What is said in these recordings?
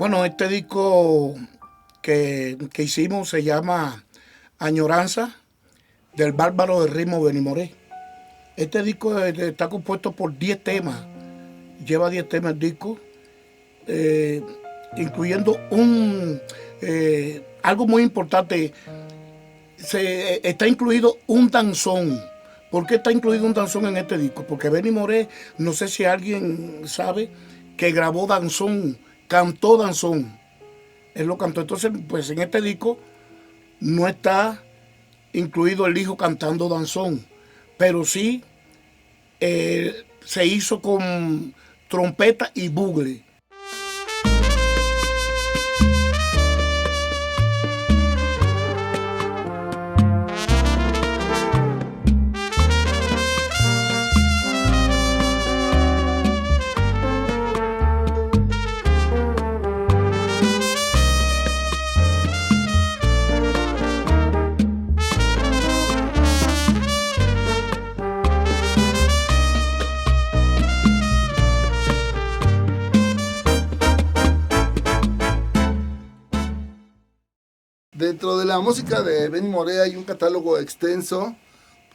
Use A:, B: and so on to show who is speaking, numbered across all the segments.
A: Bueno, este disco que hicimos se llama Añoranza del Bárbaro del Ritmo Benny Moré. Este disco está compuesto por 10 temas, lleva 10 temas el disco, incluyendo algo muy importante, está incluido un danzón. ¿Por qué está incluido un danzón en este disco? Porque Benny Moré, no sé si alguien sabe, que grabó danzón, cantó danzón. Él lo cantó. Entonces, pues en este disco no está incluido el hijo cantando danzón, pero sí se hizo con trompeta y bugle.
B: Dentro de la música de Benny Moré hay un catálogo extenso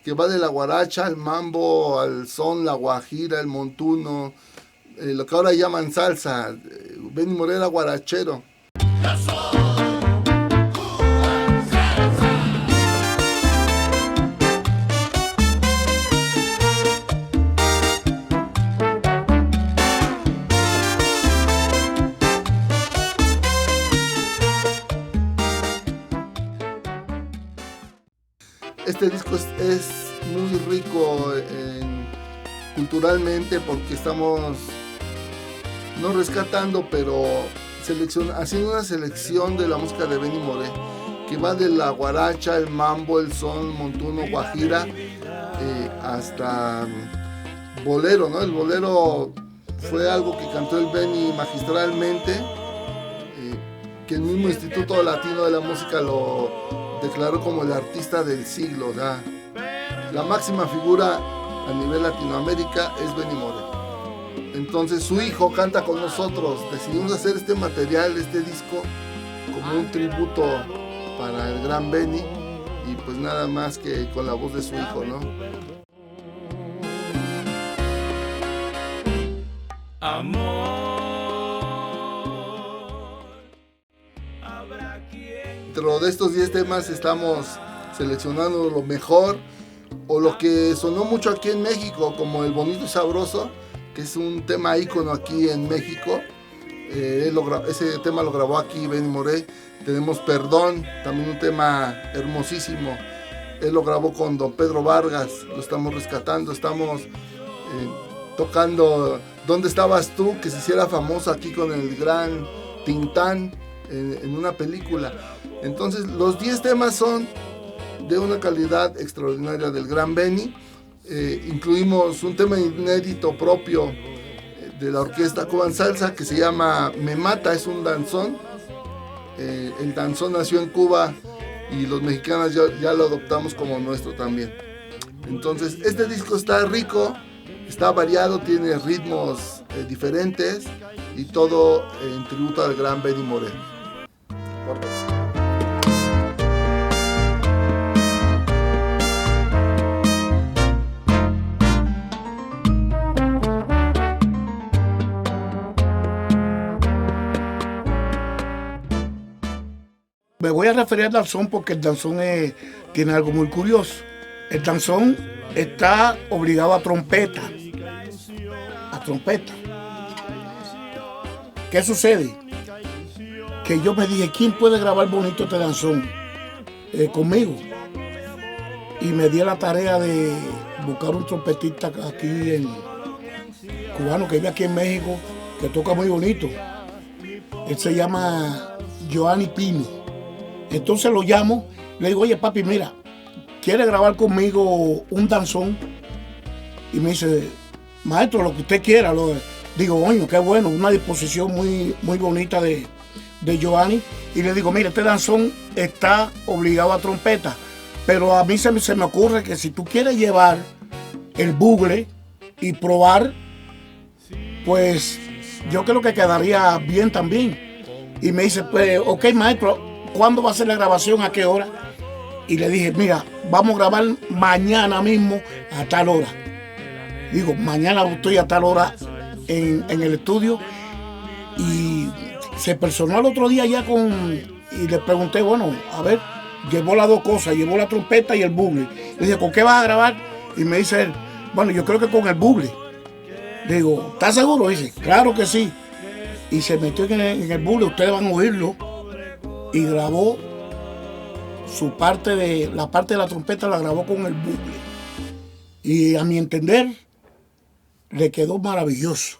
B: que va de la guaracha, al mambo, al son, la guajira, el montuno, lo que ahora llaman salsa. Benny Moré era guarachero. Este disco es muy rico culturalmente porque estamos no rescatando, pero haciendo una selección de la música de Benny Moré, que va de la guaracha, el mambo, el son, montuno, guajira, hasta bolero, ¿no? El bolero fue algo que cantó el Benny magistralmente, que el mismo Instituto Latino de la Música lo declaró como el artista del siglo. La máxima figura a nivel Latinoamérica es Benny Moré. Entonces su hijo canta con nosotros. Decidimos hacer este material, este disco, como un tributo para el gran Benny, y pues nada más que con la voz de su hijo, ¿no?
C: Amor.
B: Dentro de estos 10 temas estamos seleccionando lo mejor o lo que sonó mucho aquí en México, como El Bonito y Sabroso, que es un tema ícono aquí en México. Ese tema lo grabó aquí Benny Moré. Tenemos Perdón, también un tema hermosísimo. Él lo grabó con don Pedro Vargas, lo estamos rescatando. Estamos tocando ¿Dónde estabas tú?, que se hiciera famoso aquí con el gran Tintán en una película. Entonces los 10 temas son de una calidad extraordinaria del gran Benny. Incluimos un tema inédito propio de la orquesta Cuban Salsa que se llama Me Mata, es un danzón. El danzón nació en Cuba y los mexicanos ya lo adoptamos como nuestro también. Entonces este disco está rico, está variado, tiene ritmos diferentes y todo en tributo al gran Benny Moré.
A: Me voy a referir al danzón porque el danzón tiene algo muy curioso. El danzón está obligado a trompeta. ¿Qué sucede? Que yo me dije, ¿quién puede grabar bonito este danzón conmigo? Y me di a la tarea de buscar un trompetista aquí cubano que vive aquí en México, que toca muy bonito. Él se llama Joanny Pino. Entonces lo llamo, le digo, oye papi, mira, ¿quiere grabar conmigo un danzón? Y me dice, maestro, lo que usted quiera. Digo, oye, qué bueno, una disposición muy, muy bonita de Joanny. Y le digo, mira, este danzón está obligado a trompeta, pero a mí se me ocurre que si tú quieres llevar el bugle y probar, pues yo creo que quedaría bien también. Y me dice, pues, ok, maestro, ¿cuándo va a ser la grabación? ¿A qué hora? Y le dije, mira, vamos a grabar mañana mismo a tal hora. Digo, mañana estoy a tal hora en el estudio. Y se personó al otro día ya y le pregunté, bueno, a ver, llevó las dos cosas, llevó la trompeta y el bugle. Le dije, ¿con qué vas a grabar? Y me dice él, bueno, yo creo que con el bugle. Le digo, ¿estás seguro? Dice, claro que sí. Y se metió en el bugle, ustedes van a oírlo. Y grabó la parte de la trompeta la grabó con el bugle. Y a mi entender, le quedó maravilloso.